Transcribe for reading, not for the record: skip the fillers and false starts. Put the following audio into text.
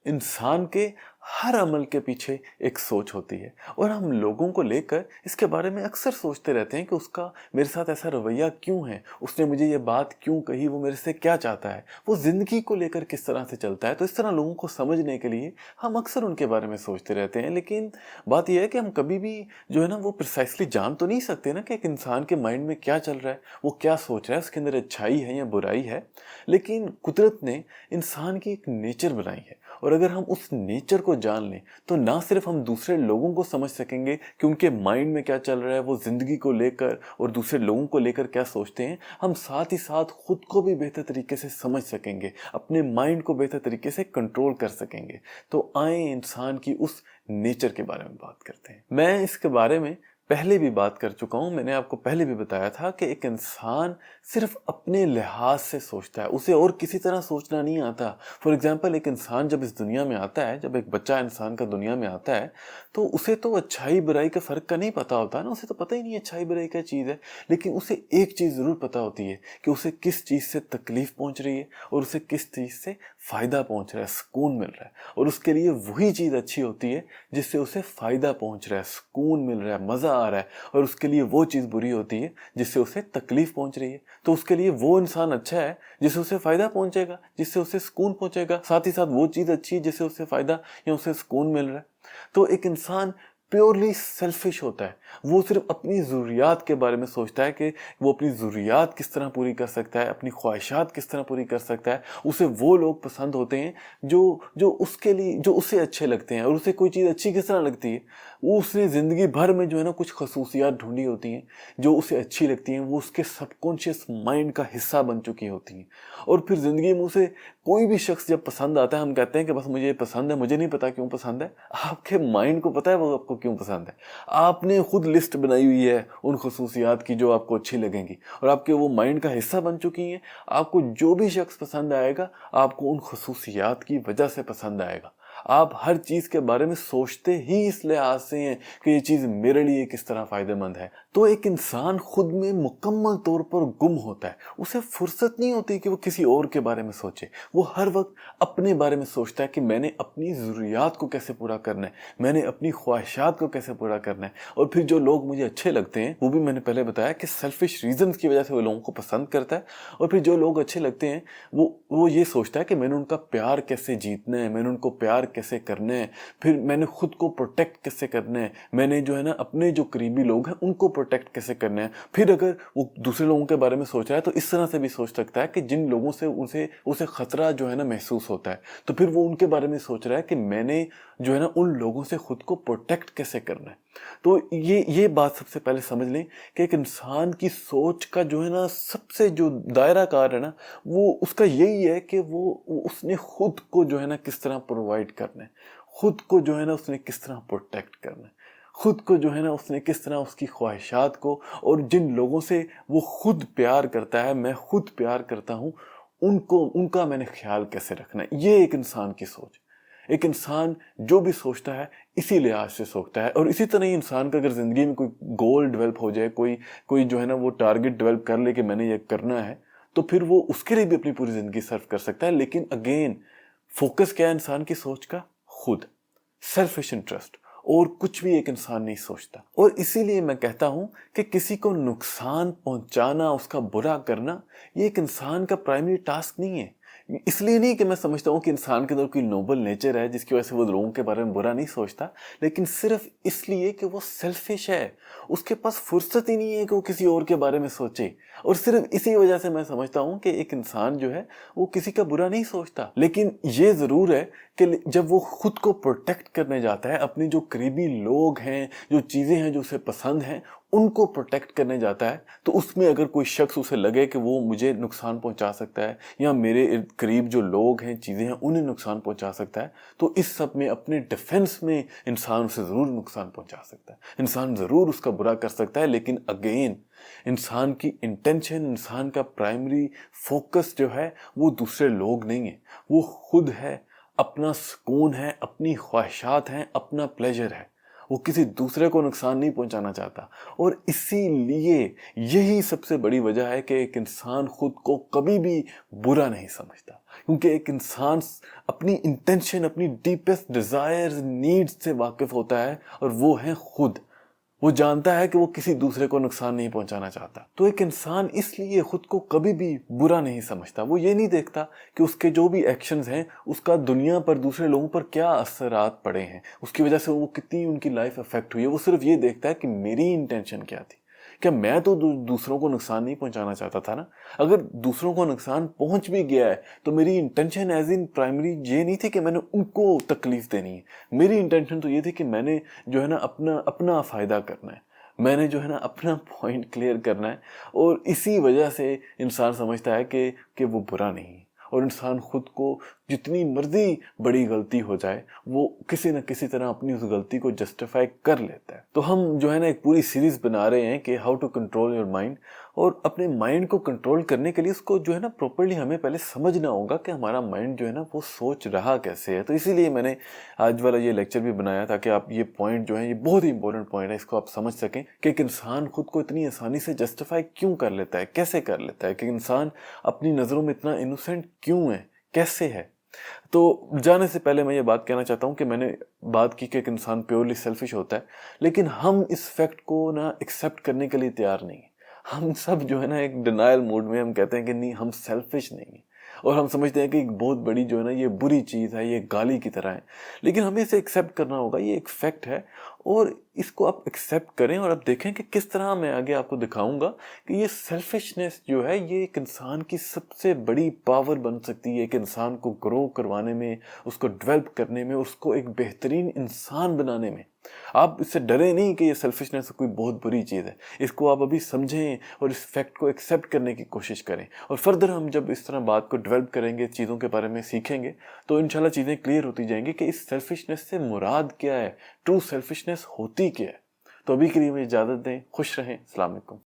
इंसान के हर अमल के पीछे एक सोच होती है और हम लोगों को लेकर इसके बारे में अक्सर सोचते रहते हैं कि उसका मेरे साथ ऐसा रवैया क्यों है, उसने मुझे ये बात क्यों कही, वो मेरे से क्या चाहता है, वो ज़िंदगी को लेकर किस तरह से चलता है। तो इस तरह लोगों को समझने के लिए हम अक्सर उनके बारे में सोचते रहते हैं। लेकिन बात यह है कि हम कभी भी जो है ना वो प्रिसाइसली जान तो नहीं सकते ना कि एक इंसान के माइंड में क्या चल रहा है, वो क्या सोच रहा है, उसके अंदर अच्छाई है या बुराई है। लेकिन कुदरत ने इंसान की एक नेचर बनाई है और अगर हम उस नेचर को जान लें तो ना सिर्फ हम दूसरे लोगों को समझ सकेंगे कि उनके माइंड में क्या चल रहा है, वो ज़िंदगी को लेकर और दूसरे लोगों को लेकर क्या सोचते हैं, हम साथ ही साथ खुद को भी बेहतर तरीके से समझ सकेंगे, अपने माइंड को बेहतर तरीके से कंट्रोल कर सकेंगे। तो आए इंसान की उस नेचर के बारे में बात करते हैं। मैं इसके बारे में पहले भी बात कर चुका हूँ। मैंने आपको पहले भी बताया था कि एक इंसान सिर्फ अपने लिहाज से सोचता है, उसे और किसी तरह सोचना नहीं आता। फॉर एग्जांपल, एक इंसान जब इस दुनिया में आता है, जब एक बच्चा इंसान का दुनिया में आता है, तो उसे तो अच्छाई बुराई के फ़र्क का नहीं पता होता है ना, उसे तो पता ही नहीं अच्छाई बुराई क्या चीज़ है। लेकिन उसे एक चीज़ ज़रूर पता होती है कि उसे किस चीज़ से तकलीफ़ पहुँच रही है और उसे किस चीज़ से फ़ायदा पहुँच रहा है, सुकून मिल रहा है। और उसके लिए वही चीज़ अच्छी होती है जिससे उसे फ़ायदा पहुँच रहा है, सुकून मिल रहा है, मज़ा आ रहा है। और उसके लिए वो चीज़ बुरी होती है जिससे उसे तकलीफ पहुंच रही है। तो उसके लिए वो इंसान अच्छा है जिससे उसे फायदा पहुंचेगा, जिससे उसे सुकून पहुंचेगा। साथ ही साथ वो चीज़ अच्छी है जिससे उसे फायदा या उसे सुकून मिल रहा है। तो एक इंसान प्योरली सेल्फिश होता है। वो सिर्फ अपनी ज़रूरियात के बारे में सोचता है कि वो अपनी ज़रूरियात किस तरह पूरी कर सकता है, अपनी ख्वाहिशात किस तरह पूरी कर सकता है। उसे वो लोग पसंद होते हैं जो जो उसके लिए, जो उसे अच्छे लगते हैं। और उसे कोई चीज़ अच्छी किस तरह लगती है, वो उसने ज़िंदगी भर में जो है ना कुछ खसूसियात ढूंढी होती हैं जो उसे अच्छी लगती हैं, वो उसके सबकॉन्शियस माइंड का हिस्सा बन चुकी होती हैं। और फिर ज़िंदगी में उसे कोई भी शख्स जब पसंद आता है, हम कहते हैं कि बस मुझे ये पसंद है, मुझे नहीं पता क्यों पसंद है। आपके माइंड को पता है वो आपको क्यों पसंद है। आपने खुद लिस्ट बनाई हुई है उन खसूसियात की जो आपको अच्छी लगेंगी और आपके वो माइंड का हिस्सा बन चुकी हैं। आपको जो भी शख्स पसंद आएगा, आपको उन खसूसियात की वजह से पसंद आएगा। आप हर चीज़ के बारे में सोचते ही इस लिहाज से हैं कि ये चीज़ मेरे लिए किस तरह फ़ायदेमंद है। तो एक इंसान खुद में मुकम्मल तौर पर गुम होता है। उसे फुर्सत नहीं होती कि वो किसी और के बारे में सोचे। वो हर वक्त अपने बारे में सोचता है कि मैंने अपनी ज़रूरियात को कैसे पूरा करना है, मैंने अपनी ख्वाहिशात को कैसे पूरा करना है। और फिर जो लोग मुझे अच्छे लगते हैं, वो भी मैंने पहले बताया कि सेल्फिश रीजंस की वजह से वो लोगों को पसंद करता है। और फिर जो लोग अच्छे लगते हैं, वो ये सोचता है कि मैंने उनका प्यार कैसे जीतना है, मैंने उनको प्यार कैसे करना है, फिर मैंने खुद को प्रोटेक्ट कैसे करना है, मैंने जो है ना अपने जो करीबी लोग हैं उनको प्रोटेक्ट कैसे करना है। फिर अगर वो दूसरे लोगों के बारे में सोच रहा है तो इस तरह से भी सोच सकता है कि जिन लोगों से उसे खतरा जो है ना महसूस होता है, तो फिर वो उनके बारे में सोच रहा है कि मैंने जो है ना उन लोगों से खुद को प्रोटेक्ट कैसे करना है। तो ये बात सबसे पहले समझ लें कि एक इंसान की सोच का जो है ना सबसे जो दायरा कार है ना, वो उसका यही है कि वो उसने खुद को जो है ना किस तरह प्रोवाइड करना है, खुद को जो है ना उसने किस तरह प्रोटेक्ट करना है, खुद को जो है ना उसने किस तरह उसकी ख्वाहिशात को, और जिन लोगों से वो खुद प्यार करता है, मैं खुद प्यार करता हूँ, उनका मैंने ख्याल कैसे रखना है। ये एक इंसान की सोच। एक इंसान जो भी सोचता है इसी लिहाज से सोचता है। और इसी तरह ही इंसान का अगर ज़िंदगी में कोई गोल डेवलप हो जाए, कोई जो है ना वो टारगेट डेवलप कर ले कि मैंने ये करना है, तो फिर वो उसके लिए भी अपनी पूरी ज़िंदगी सर्व कर सकता है। लेकिन अगेन फोकस क्या है इंसान की सोच का? खुद, सेल्फिश इंटरेस्ट, और कुछ भी एक इंसान नहीं सोचता। और इसीलिए मैं कहता हूं कि किसी को नुकसान पहुंचाना, उसका बुरा करना, ये एक इंसान का प्राइमरी टास्क नहीं है। इसलिए नहीं कि मैं समझता हूँ कि इंसान के अंदर कोई नोबल नेचर है जिसकी वजह से वो लोगों के बारे में बुरा नहीं सोचता, लेकिन सिर्फ इसलिए कि वो सेल्फिश है। उसके पास फुर्सत ही नहीं है कि वो किसी और के बारे में सोचे। और सिर्फ इसी वजह से मैं समझता हूँ कि एक इंसान जो है वो किसी का बुरा नहीं सोचता। लेकिन ये ज़रूर है कि जब वो खुद को प्रोटेक्ट करने जाता है, अपनी जो करीबी लोग हैं, जो चीज़ें हैं जो उसे पसंद हैं, उनको प्रोटेक्ट करने जाता है, तो उसमें अगर कोई शख्स उसे लगे कि वो मुझे नुकसान पहुंचा सकता है या मेरे इर्द करीब जो लोग हैं, चीज़ें हैं, उन्हें नुकसान पहुंचा सकता है, तो इस सब में अपने डिफेंस में इंसान उसे ज़रूर नुकसान पहुंचा सकता है, इंसान ज़रूर उसका बुरा कर सकता है। लेकिन अगेन इंसान की इंटेंशन, इंसान का प्राइमरी फोकस जो है वो दूसरे लोग नहीं है, वो खुद है, अपना सुकून है, अपनी ख्वाहिशात हैं, अपना प्लेजर है। वो किसी दूसरे को नुकसान नहीं पहुंचाना चाहता। और इसीलिए यही सबसे बड़ी वजह है कि एक इंसान खुद को कभी भी बुरा नहीं समझता। کیونکہ ایک انسان اپنی انٹینشن، اپنی ڈیپسٹ ڈیزائرز، نیڈز سے واقف ہوتا ہے، اور وہ ہے خود. وہ جانتا ہے کہ وہ کسی دوسرے کو نقصان نہیں پہنچانا چاہتا. تو ایک انسان اس لیے خود کو کبھی بھی برا نہیں سمجھتا. وہ یہ نہیں دیکھتا کہ اس کے جو بھی ایکشنز ہیں اس کا دنیا پر، دوسرے لوگوں پر کیا اثرات پڑے ہیں، اس کی وجہ سے وہ کتنی ان کی لائف افیکٹ ہوئی ہے. وہ صرف یہ دیکھتا ہے کہ میری انٹینشن کیا تھی. کیا میں تو دوسروں کو نقصان نہیں پہنچانا چاہتا تھا نا؟ اگر دوسروں کو نقصان پہنچ بھی گیا ہے تو میری انٹینشن ایز ان پرائمری یہ نہیں تھی کہ میں نے ان کو تکلیف دینی ہے. میری انٹینشن تو یہ تھی کہ میں نے جو ہے نا اپنا فائدہ کرنا ہے، میں نے جو ہے نا اپنا پوائنٹ کلیئر کرنا ہے. اور اسی وجہ سے انسان سمجھتا ہے کہ وہ برا نہیں ہے. اور انسان خود کو جتنی مرضی بڑی غلطی ہو جائے وہ کسی نہ کسی طرح اپنی اس غلطی کو جسٹیفائی کر لیتا ہے. تو ہم جو ہے نا ایک پوری سیریز بنا رہے ہیں کہ how to control your mind. اور اپنے مائنڈ کو کنٹرول کرنے کے لیے اس کو جو ہے نا پراپرلی ہمیں پہلے سمجھنا ہوگا کہ ہمارا مائنڈ جو ہے نا وہ سوچ رہا کیسے ہے. تو اسی لیے میں نے آج والا یہ لیکچر بھی بنایا تاکہ آپ یہ پوائنٹ جو ہے، یہ بہت ہی امپورٹنٹ پوائنٹ ہے، اس کو آپ سمجھ سکیں کہ ایک انسان خود کو اتنی آسانی سے جسٹیفائی کیوں کر لیتا ہے، کیسے کر لیتا ہے، کہ انسان اپنی نظروں میں اتنا انوسینٹ کیوں ہے، کیسے ہے. تو جانے سے پہلے میں یہ بات کہنا چاہتا ہوں کہ میں نے بات کی کہ ایک انسان پیورلی سیلفش ہوتا ہے، لیکن ہم اس فیکٹ کو نا ایکسیپٹ کرنے کے لیے تیار نہیں ہیں. ہم سب جو ہے نا ایک ڈینائل موڈ میں ہم کہتے ہیں کہ نہیں، ہم سیلفش نہیں ہیں، اور ہم سمجھتے ہیں کہ ایک بہت بڑی جو ہے نا یہ بری چیز ہے، یہ گالی کی طرح ہے. لیکن ہمیں اسے ایکسیپٹ کرنا ہوگا، یہ ایک فیکٹ ہے، اور اس کو آپ ایکسیپٹ کریں. اور آپ دیکھیں کہ کس طرح میں آگے آپ کو دکھاؤں گا کہ یہ سیلفشنس جو ہے یہ ایک انسان کی سب سے بڑی پاور بن سکتی ہے، ایک انسان کو گرو کروانے میں، اس کو ڈیولپ کرنے میں، اس کو ایک بہترین انسان بنانے میں. آپ اس سے ڈرے نہیں کہ یہ سیلفشنس کوئی بہت بری چیز ہے. اس کو آپ ابھی سمجھیں اور اس فیکٹ کو ایکسیپٹ کرنے کی کوشش کریں. اور فردر ہم جب اس طرح بات کو ڈیولپ کریں گے، چیزوں کے بارے میں سیکھیں گے، تو انشاءاللہ چیزیں کلیئر ہوتی جائیں گی کہ اس سیلفشنس سے مراد کیا ہے، ٹرو سیلفشنس ہوتی کیا ہے. تو ابھی کے لیے مجھے اجازت دیں. خوش رہیں. السلام علیکم.